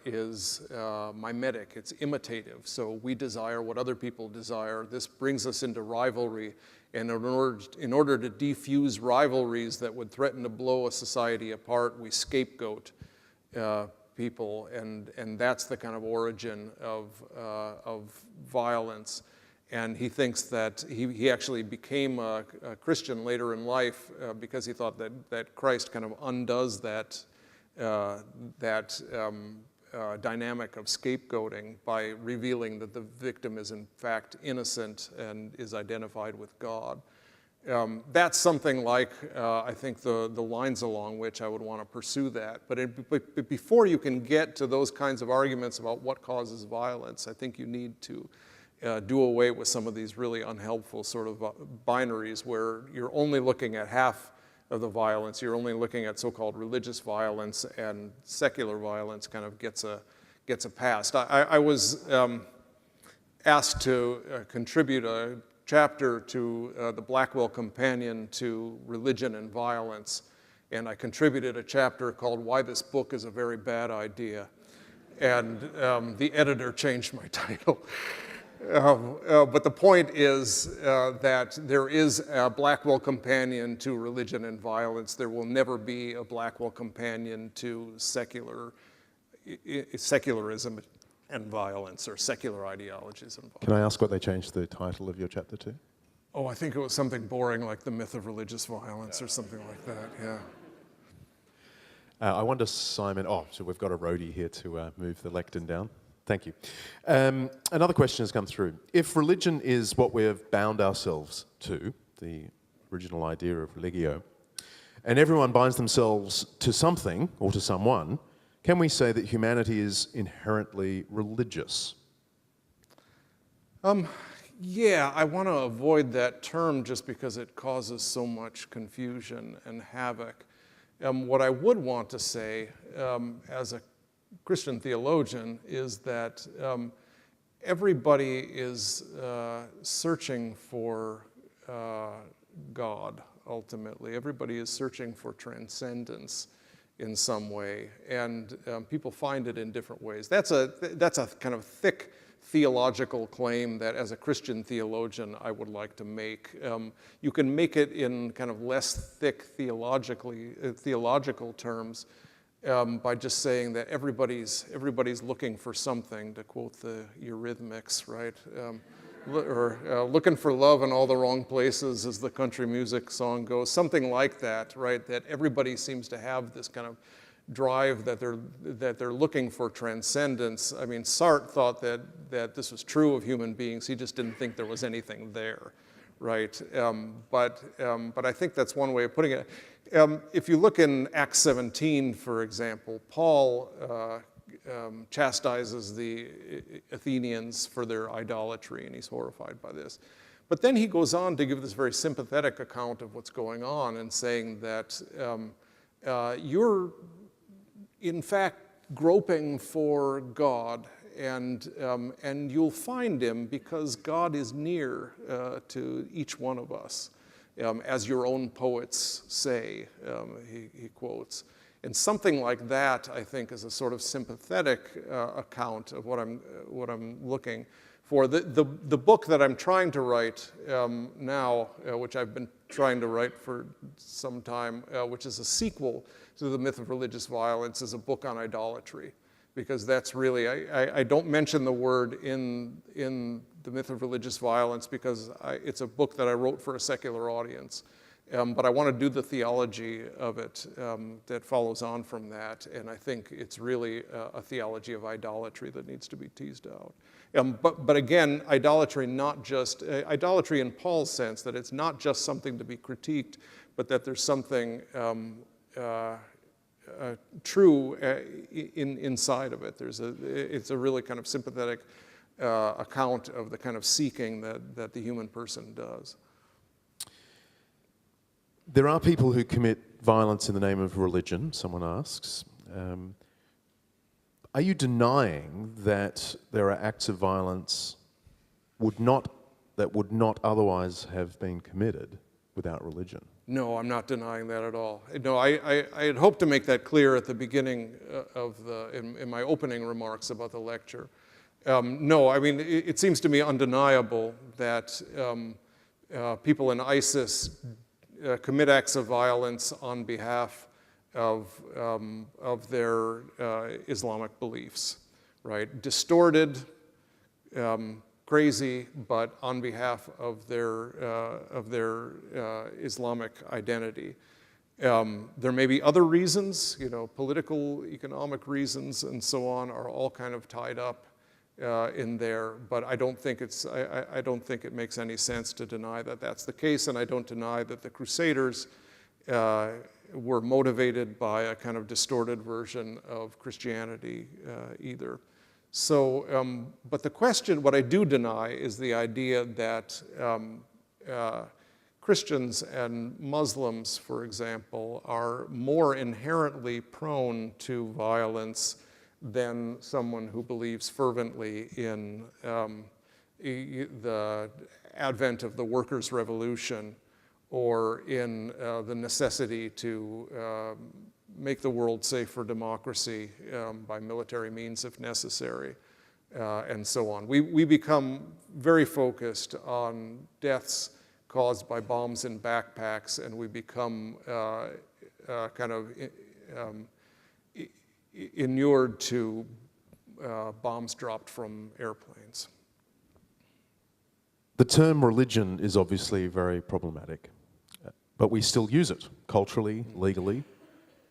is mimetic, it's imitative. So we desire what other people desire. This brings us into rivalry. And in order to defuse rivalries that would threaten to blow a society apart, we scapegoat people. And that's the kind of origin of violence. And he thinks that he actually became a Christian later in life because he thought that Christ kind of undoes that dynamic of scapegoating by revealing that the victim is in fact innocent and is identified with God. That's something like, I think, the lines along which I would want to pursue that. But before you can get to those kinds of arguments about what causes violence, I think you need to do away with some of these really unhelpful sort of binaries where you're only looking at half of the violence, you're only looking at so-called religious violence, and secular violence kind of gets a pass. I was asked to contribute a chapter to the Blackwell Companion to Religion and Violence, and I contributed a chapter called Why This Book is a Very Bad Idea, and the editor changed my title. But the point is that there is a Blackwell Companion to Religion and Violence. There will never be a Blackwell Companion to secularism and violence, or secular ideologies and violence. Can I ask what they changed the title of your chapter to? Oh, I think it was something boring like The Myth of Religious Violence or something like that, yeah. I wonder, Simon, so we've got a roadie here to move the lectern down. Thank you. Another question has come through. If religion is what we have bound ourselves to, the original idea of religio, and everyone binds themselves to something or to someone, can we say that humanity is inherently religious? Yeah, I want to avoid that term just because it causes so much confusion and havoc. What I would want to say as a Christian theologian is that everybody is searching for God, ultimately. Everybody is searching for transcendence in some way, and people find it in different ways. That's a kind of thick theological claim that as a Christian theologian I would like to make. You can make it in kind of less thick theological terms by just saying that everybody's looking for something, to quote the Eurythmics, right? Or looking for love in all the wrong places, as the country music song goes, something like that, right? That everybody seems to have this kind of drive that they're looking for transcendence. I mean, Sartre thought that this was true of human beings. He just didn't think there was anything there, right? But I think that's one way of putting it. If you look in Acts 17, for example, Paul chastises the Athenians for their idolatry, and he's horrified by this. But then he goes on to give this very sympathetic account of what's going on, and saying that you're, in fact, groping for God, and you'll find him because God is near to each one of us. As your own poets say, he quotes. And something like that, I think, is a sort of sympathetic account of what I'm looking for. The book that I'm trying to write now, which I've been trying to write for some time, which is a sequel to The Myth of Religious Violence, is a book on idolatry. Because that's really, I don't mention the word in The Myth of Religious Violence because it's a book that I wrote for a secular audience. But I want to do the theology of it that follows on from that. And I think it's really a theology of idolatry that needs to be teased out. But again, idolatry idolatry in Paul's sense, that it's not just something to be critiqued, but that there's something true inside of it. It's a really kind of sympathetic account of the kind of seeking that the human person does. There are people who commit violence in the name of religion, someone asks. Are you denying that there are acts of violence that would not otherwise have been committed without religion? No, I'm not denying that at all. No, I had hoped to make that clear at the beginning in my opening remarks about the lecture. No, I mean, it seems to me undeniable that people in ISIS commit acts of violence on behalf of their Islamic beliefs, right? Distorted, crazy, but on behalf of their Islamic identity. There may be other reasons, political, economic reasons, and so on, are all kind of tied up in there. But I don't think I don't think it makes any sense to deny that that's the case, and I don't deny that the Crusaders were motivated by a kind of distorted version of Christianity either. So, but the question, what I do deny is the idea that Christians and Muslims, for example, are more inherently prone to violence than someone who believes fervently in the advent of the workers' revolution or in the necessity to make the world safe for democracy by military means if necessary, and so on. We become very focused on deaths caused by bombs in backpacks, and we become kind of inured to bombs dropped from airplanes. The term religion is obviously very problematic, but we still use it culturally, legally.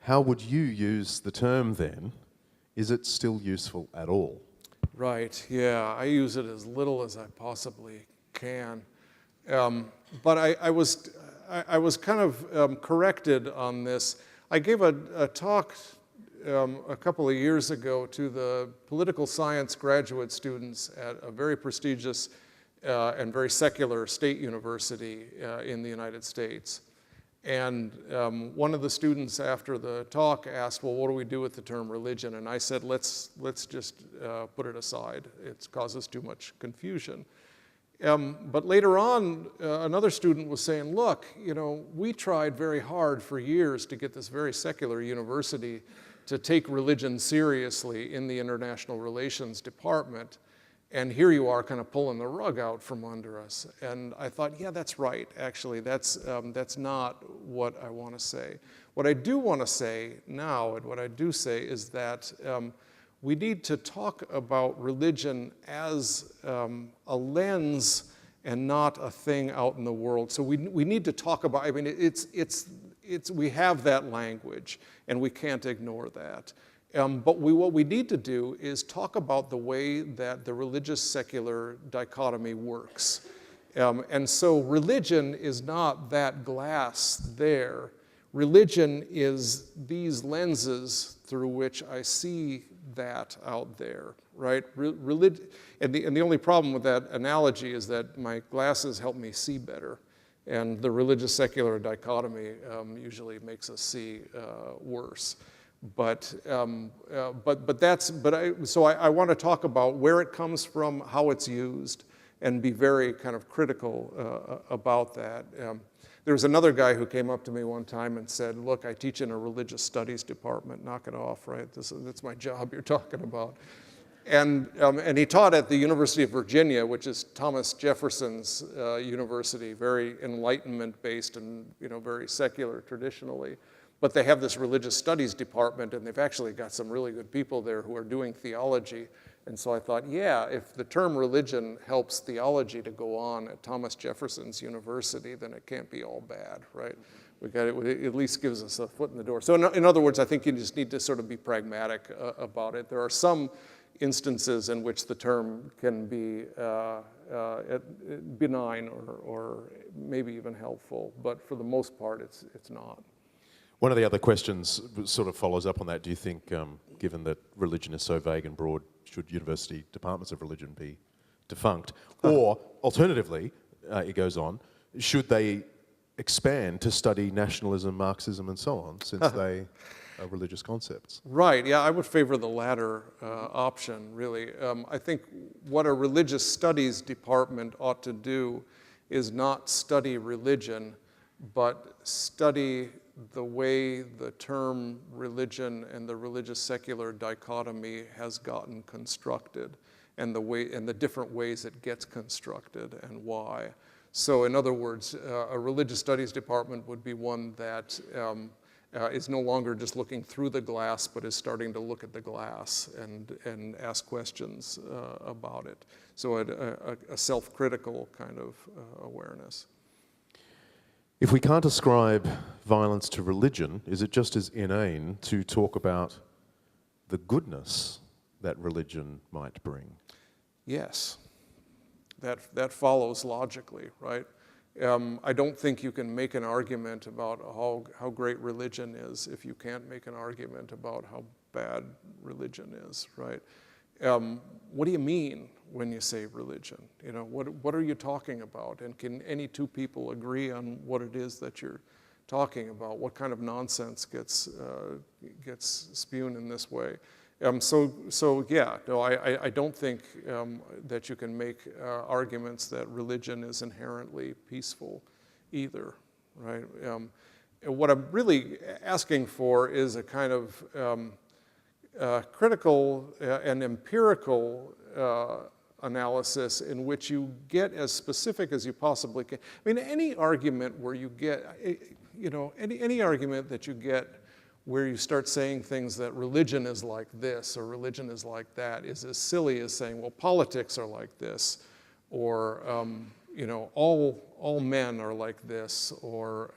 How would you use the term then? Is it still useful at all? Right, yeah, I use it as little as I possibly can. But I was kind of corrected on this. I gave a talk a couple of years ago to the political science graduate students at a very prestigious and very secular state university in the United States. And one of the students after the talk asked, well, what do we do with the term religion? And I said, let's just put it aside. It causes too much confusion. But later on, another student was saying, look, we tried very hard for years to get this very secular university to take religion seriously in the international relations department. And here you are kind of pulling the rug out from under us. And I thought, yeah, that's right. Actually, that's not what I want to say. What I do want to say now, and what I do say is that we need to talk about religion as a lens and not a thing out in the world. So we need to talk about, I mean, we have that language, and we can't ignore that. But what we need to do is talk about the way that the religious-secular dichotomy works. And so religion is not that glass there. Religion is these lenses through which I see that out there, right? And the only problem with that analogy is that my glasses help me see better. And the religious-secular dichotomy usually makes us see worse. So I want to talk about where it comes from, how it's used, and be very kind of critical about that. There was another guy who came up to me one time and said, look, I teach in a religious studies department, knock it off, right? That's my job you're talking about. And he taught at the University of Virginia, which is Thomas Jefferson's university, very Enlightenment-based and very secular traditionally. But they have this religious studies department, and they've actually got some really good people there who are doing theology. And so I thought, yeah, if the term religion helps theology to go on at Thomas Jefferson's university, then it can't be all bad, right? It at least gives us a foot in the door. So in other words, I think you just need to sort of be pragmatic about it. There are some instances in which the term can be benign or maybe even helpful, but for the most part, it's not. One of the other questions sort of follows up on that. Do you think, given that religion is so vague and broad, should university departments of religion be defunct? Or, alternatively, it goes on, should they expand to study nationalism, Marxism, and so on, since they are religious concepts? Right, yeah, I would favor the latter option, really. I think what a religious studies department ought to do is not study religion, but study the way the term religion and the religious-secular dichotomy has gotten constructed, and the different ways it gets constructed and why. So in other words, a religious studies department would be one that is no longer just looking through the glass, but is starting to look at the glass and ask questions about it. So a self-critical kind of awareness. If we can't ascribe violence to religion, is it just as inane to talk about the goodness that religion might bring? Yes, that follows logically, right? I don't think you can make an argument about how great religion is if you can't make an argument about how bad religion is, right? What do you mean when you say religion? You know, what are you talking about? And can any two people agree on what it is that you're talking about? What kind of nonsense gets spewed in this way? So yeah, no, I don't think that you can make arguments that religion is inherently peaceful either, right? What I'm really asking for is a kind of critical and empirical analysis in which you get as specific as you possibly can. I mean, any argument where you get, you know, any argument that you get where you start saying things that religion is like this or religion is like that is as silly as saying, well, politics are like this, or you know, all men are like this, or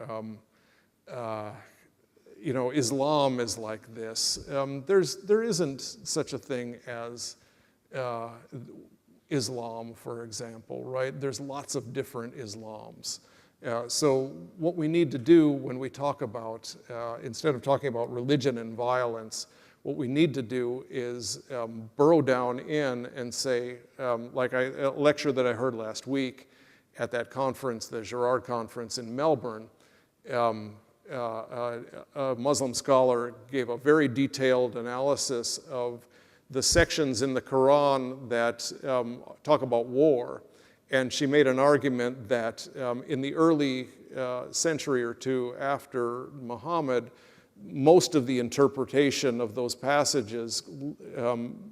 you know, Islam is like this. There isn't such a thing as Islam, for example, right? There's lots of different Islams. So what we need to do when we talk about, instead of talking about religion and violence, what we need to do is burrow down in and say, like a lecture that I heard last week at that conference, the Girard conference in Melbourne, a Muslim scholar gave a very detailed analysis of the sections in the Quran that talk about war. And she made an argument that in the early century or two after Muhammad, most of the interpretation of those passages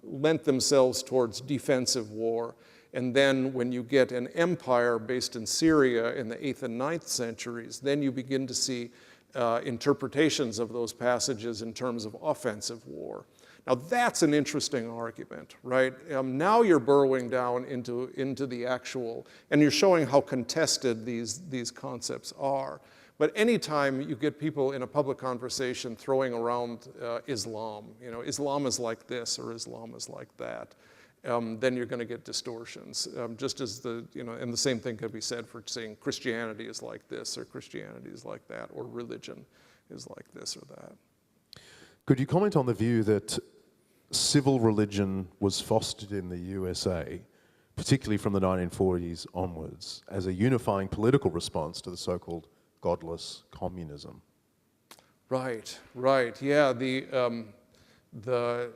lent themselves towards defensive war. And then when you get an empire based in Syria in the 8th and 9th centuries, then you begin to see interpretations of those passages in terms of offensive war. Now that's an interesting argument, right? Now you're burrowing down into the actual, and you're showing how contested these concepts are. But anytime you get people in a public conversation throwing around Islam, you know, Islam is like this or Islam is like that, then you're going to get distortions. Just as and the same thing could be said for saying Christianity is like this or Christianity is like that or religion is like this or that. Could you comment on the view that civil religion was fostered in the USA, particularly from the 1940s onwards, as a unifying political response to the so-called godless communism? Right, yeah. The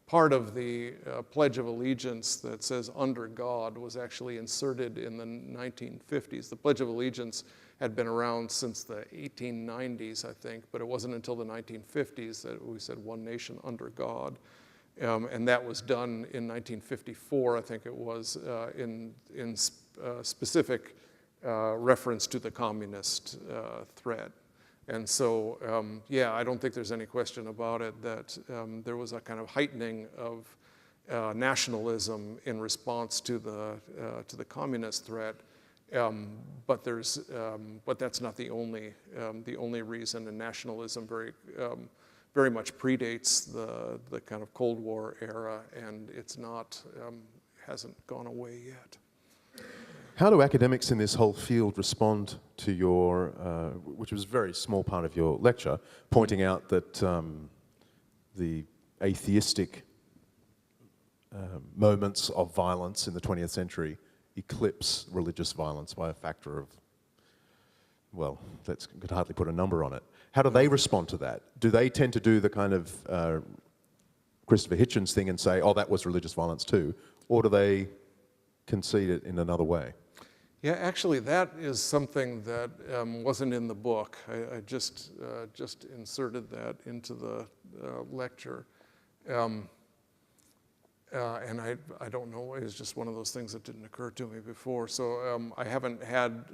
part of the Pledge of Allegiance that says under God was actually inserted in the 1950s. The Pledge of Allegiance had been around since the 1890s, I think, but it wasn't until the 1950s that we said one nation under God. And that was done in 1954, I think it was, in specific reference to the communist threat. And so, yeah, I don't think there's any question about it that there was a kind of heightening of nationalism in response to the communist threat. But that's not the only reason, and nationalism very much predates the kind of Cold War era, and it's not hasn't gone away yet. How do academics in this whole field respond to your, which was a very small part of your lecture, pointing out that the atheistic moments of violence in the 20th century eclipse religious violence by a factor of, well, could hardly put a number on it. How do they respond to that? Do they tend to do the kind of Christopher Hitchens thing and say, oh, that was religious violence too? Or do they concede it in another way? Yeah, actually, that is something that wasn't in the book. I just inserted that into the lecture. And I don't know, it's just one of those things that didn't occur to me before. So I haven't had